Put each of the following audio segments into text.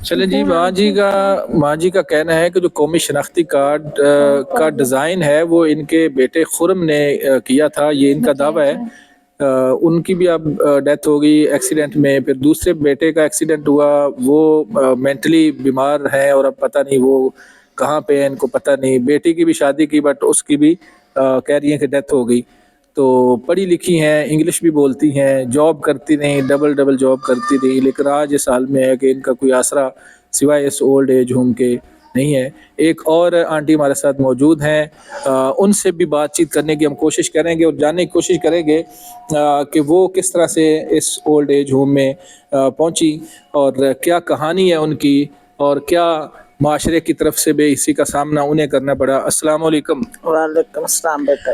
چلے جی، ماں جی کا کہنا ہے کہ جو قومی شناختی کارڈ کا ڈیزائن ہے وہ ان کے بیٹے خرم نے کیا تھا، یہ ان کا دعویٰ ہے۔ ان کی بھی اب ڈیتھ ہو گئی ایکسیڈنٹ میں، پھر دوسرے بیٹے کا ایکسیڈنٹ ہوا، وہ مینٹلی بیمار ہیں اور اب پتہ نہیں وہ کہاں پہ ہیں، ان کو پتہ نہیں۔ بیٹی کی بھی شادی کی بٹ اس کی بھی کہہ رہی ہیں کہ ڈیتھ ہو گئی۔ تو پڑھی لکھی ہیں، انگلش بھی بولتی ہیں، جاب کرتی نہیں، ڈبل جاب کرتی رہی، لیکن آج اس حال میں ہے کہ ان کا کوئی آسرا سوائے اس اولڈ ایج ہوم کے نہیں ہے۔ ایک اور آنٹی ہمارے ساتھ موجود ہیں، ان سے بھی بات چیت کرنے کی ہم کوشش کریں گے اور جاننے کی کوشش کریں گے کہ وہ کس طرح سے اس اولڈ ایج ہوم میں پہنچی اور کیا کہانی ہے ان کی اور کیا معاشرے کی طرف سے بے حسی کا سامنا انہیں کرنا پڑا۔ السلام علیکم۔ وعلیکم السلام بیٹا۔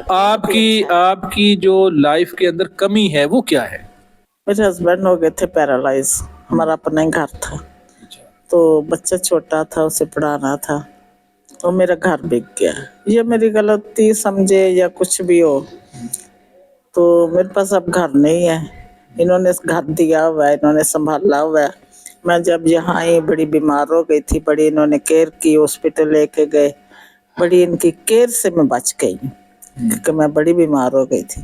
آپ کی جو لائف کے اندر کمی ہے وہ کیا ہے؟ میرے ہسبینڈ ہو گئے تھے پیرالائز، ہمارا اپنا ہی گھر تھا تو بچہ چھوٹا تھا، اسے پڑھانا تھا تو میرا گھر بک گیا۔ یہ میری غلطی سمجھے یا کچھ بھی ہو تو میرے پاس اب گھر نہیں ہے، انہوں نے گھر دیا ہوا ہے، انہوں نے سنبھالا ہوا ہے۔ میں جب یہاں آئی بڑی بیمار ہو گئی تھی، بڑی انہوں نے کیئر کی، ہاسپٹل لے کے گئے، بڑی ان کی کیئر سے میں بچ گئی کیونکہ میں بڑی بیمار ہو گئی تھی۔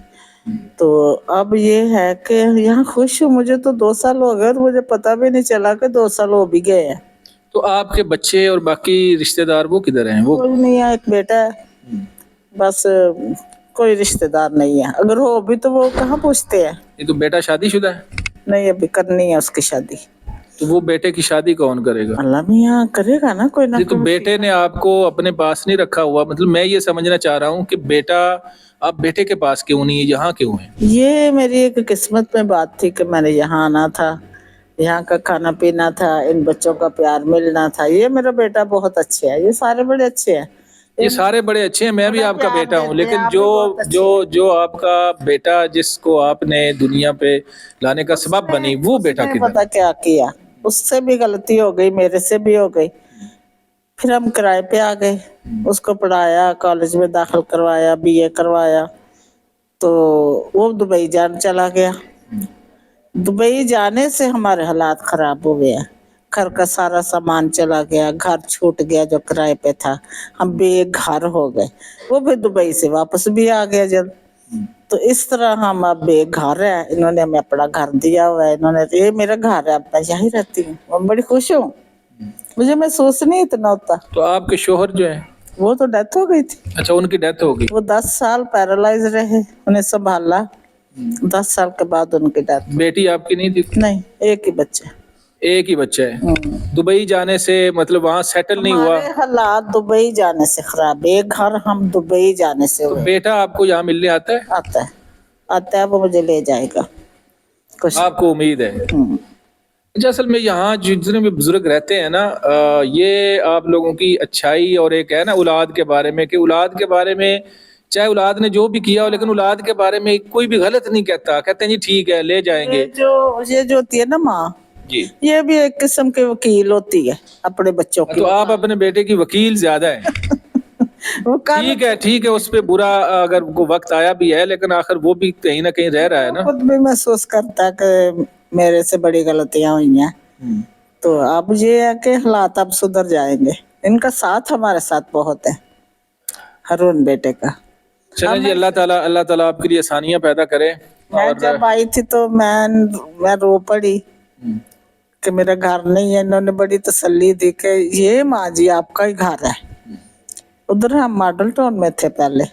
تو اب یہ ہے کہ یہاں خوش ہوں، مجھے تو 2 سال ہو گئے اور مجھے پتہ بھی نہیں چلا کہ 2 سال ہو بھی گئے ہیں۔ تو آپ کے بچے اور باقی رشتہ دار وہ کدھر ہیں؟ وہ کوئی نہیں ہے، ایک بیٹا ہے بس، کوئی رشتہ دار نہیں ہے، اگر ہو بھی تو وہ کہاں پوچھتے ہیں۔ یہ تو بیٹا شادی شدہ ہے؟ نہیں، ابھی کرنی ہے اس کی شادی۔ تو وہ بیٹے کی شادی کون کرے گا؟ اللہ میاں کرے گا نا کوئی نہ تو کوئی۔ بیٹے نے آپ کو اپنے پاس نہیں رکھا ہوا، مطلب میں یہ سمجھنا چاہ رہا ہوں کہ بیٹا آپ بیٹے کے پاس کیوں نہیں ہے، یہاں کیوں ہے؟ یہ میری ایک قسمت میں بات تھی کہ میں نے یہاں آنا تھا، یہاں کا کھانا پینا تھا، ان بچوں کا پیار ملنا تھا۔ یہ میرا بیٹا بہت اچھے ہے، یہ سارے بڑے اچھے ہیں۔ یہ سارے بڑے اچھے ہیں، میں بھی آپ کا بیٹا ہوں، لیکن جو آپ کا بیٹا جس کو آپ نے دنیا پہ لانے کا سبب بنی، وہ بیٹا نہیں کدھر؟ پتا کیا کیا، اس سے بھی غلطی ہو گئی، میرے سے بھی ہو گئی۔ پھر ہم کرائے پہ آ گئے، اس کو پڑھایا، کالج میں داخل کروایا، BA کروایا، تو وہ دبئی جان چلا گیا۔ دبئی جانے سے ہمارے حالات خراب ہو گئے، گھر کا سارا سامان چلا گیا، گھر چھوٹ گیا جو کرائے پہ تھا، ہم بے گھر ہو گئے۔ وہ بھی دبئی سے واپس بھی آ گیا جلد، تو اس طرح ہم اب بے گھر ہے۔ انہوں نے ہمیں اپنا گھر دیا ہوا ہے، انہوں نے یہ میرا گھر ہے، اب میں یہیں رہتی ہوں، میں بڑی خوش ہوں، مجھے محسوس نہیں اتنا ہوتا۔ تو آپ کے شوہر جو ہیں؟ وہ تو ڈیتھ ہو گئی تھی، اچھا، ان کی ڈیتھ ہو گئی۔ وہ 10 سال پیرالائز رہے، انہیں سنبھالا، 10 سال کے بعد ان کی ڈیتھ۔ بیٹی آپ کی نہیں تھی؟ نہیں، ایک ہی بچہ۔ ایک ہی بچہ ہے۔ دبئی جانے سے مطلب وہاں سیٹل نہیں ہوا؟ ہمارے حالات دبئی جانے سے خراب، ایک گھر ہم دبئی جانے سے تو ہوئے۔ بیٹا آپ کو یہاں ملنے آتا ہے؟ آتا ہے، وہ مجھے لے جائے گا، کچھ آپ کو امید ہے؟ اچھا، اصل میں یہاں جتنے بھی بزرگ رہتے ہیں نا، یہ آپ لوگوں کی اچھائی اور ایک ہے نا اولاد کے بارے میں، کہ اولاد کے بارے میں چاہے اولاد نے جو بھی کیا ہو لیکن اولاد کے بارے میں کوئی بھی غلط نہیں کہتا، کہتے ہیں جی ٹھیک ہے لے جائیں گے۔ یہ جو ہوتی ہے نا ماں، جی، یہ بھی ایک قسم کی وکیل ہوتی ہے اپنے بچوں کی۔ تو آپ اپنے بیٹے کی وکیل زیادہ ہیں۔ ٹھیک ہے، اس پہ برا اگر کوئی وقت آیا بھی ہے لیکن آخر وہ بھی کہیں نہ کہیں رہ رہا ہے نا۔ خود بھی محسوس کرتا ہے کہ میرے سے بڑی غلطیاں ہوئی ہیں، تو اب یہ ہے کہ حالات اب سدھر جائیں گے۔ ان کا ساتھ ہمارے ساتھ بہت ہے، ہارون بیٹے کا۔ چلیں جی، اللہ تعالیٰ آپ کے لیے آسانیاں پیدا کرے۔ میں جب آئی تھی تو میں رو پڑی کہ میرا گھر نہیں ہے، انہوں نے بڑی تسلی دی کہ یہ ماں جی آپ کا ہی گھر ہے۔ ادھر ہم ماڈل ٹاؤن میں تھے پہلے،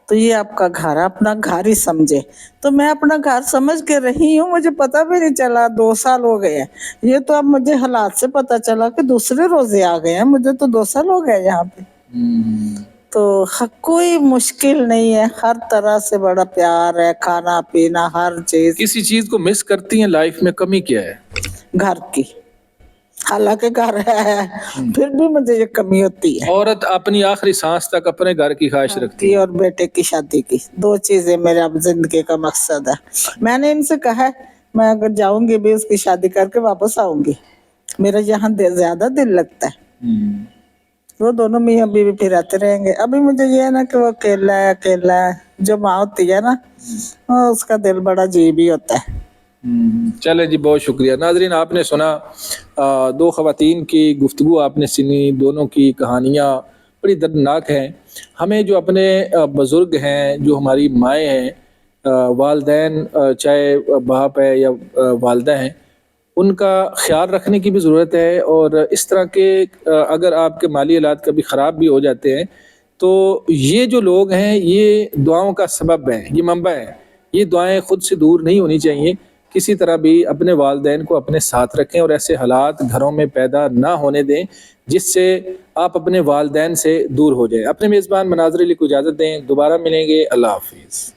تو یہ آپ کا گھر ہے، اپنا گھر ہی سمجھے۔ تو میں اپنا گھر سمجھ کے رہی ہوں، مجھے پتہ بھی نہیں چلا 2 سال ہو گئے ہیں۔ یہ تو اب مجھے حالات سے پتہ چلا کہ دوسرے روزے آ گئے ہیں، مجھے تو 2 سال ہو گئے یہاں پہ۔ تو کوئی مشکل نہیں ہے، ہر طرح سے بڑا پیار ہے، کھانا پینا ہر چیز۔ کسی چیز کو مس کرتی ہیں لائف میں؟ کمی کیا ہے؟ گھر کی، حالانکہ گھر ہے پھر بھی مجھے یہ کمی ہوتی ہے۔ عورت اپنی آخری سانس تک اپنے گھر کی خواہش رکھتی ہے، اور بیٹے کی شادی کی، 2 چیزیں میرے اب زندگی کا مقصد ہے۔ میں نے ان سے کہا ہے میں اگر جاؤں گی بھی اس کی شادی کر کے واپس آؤں گی، میرا یہاں زیادہ دل لگتا ہے۔ وہ دونوں میاں بیوی پھر رہتے رہیں گے۔ ابھی مجھے یہ ہے نا کہ وہ اکیلا ہے، جو ماں ہوتی ہے نا اس کا دل بڑا عجیب ہی ہوتا ہے۔ چلے جی، بہت شکریہ ناظرین. آپ نے سنا دو خواتین کی گفتگو آپ نے سنی. دونوں کی کہانیاں بڑی دردناک ہیں. ہمیں جو اپنے بزرگ ہیں، جو ہماری مائیں ہیں، والدین چاہے باپ ہے یا والدہ ہیں، ان کا خیال رکھنے کی بھی ضرورت ہے. اور اس طرح کے اگر آپ کے مالی حالات کبھی خراب بھی ہو جاتے ہیں تو یہ جو لوگ ہیں یہ دعاؤں کا سبب ہیں، یہ منبع ہیں. یہ دعائیں خود سے دور نہیں ہونی چاہیے. کسی طرح بھی اپنے والدین کو اپنے ساتھ رکھیں اور ایسے حالات گھروں میں پیدا نہ ہونے دیں جس سے آپ اپنے والدین سے دور ہو جائیں. اپنے میزبان مناظر علی کو اجازت دیں. دوبارہ ملیں گے. اللہ حافظ.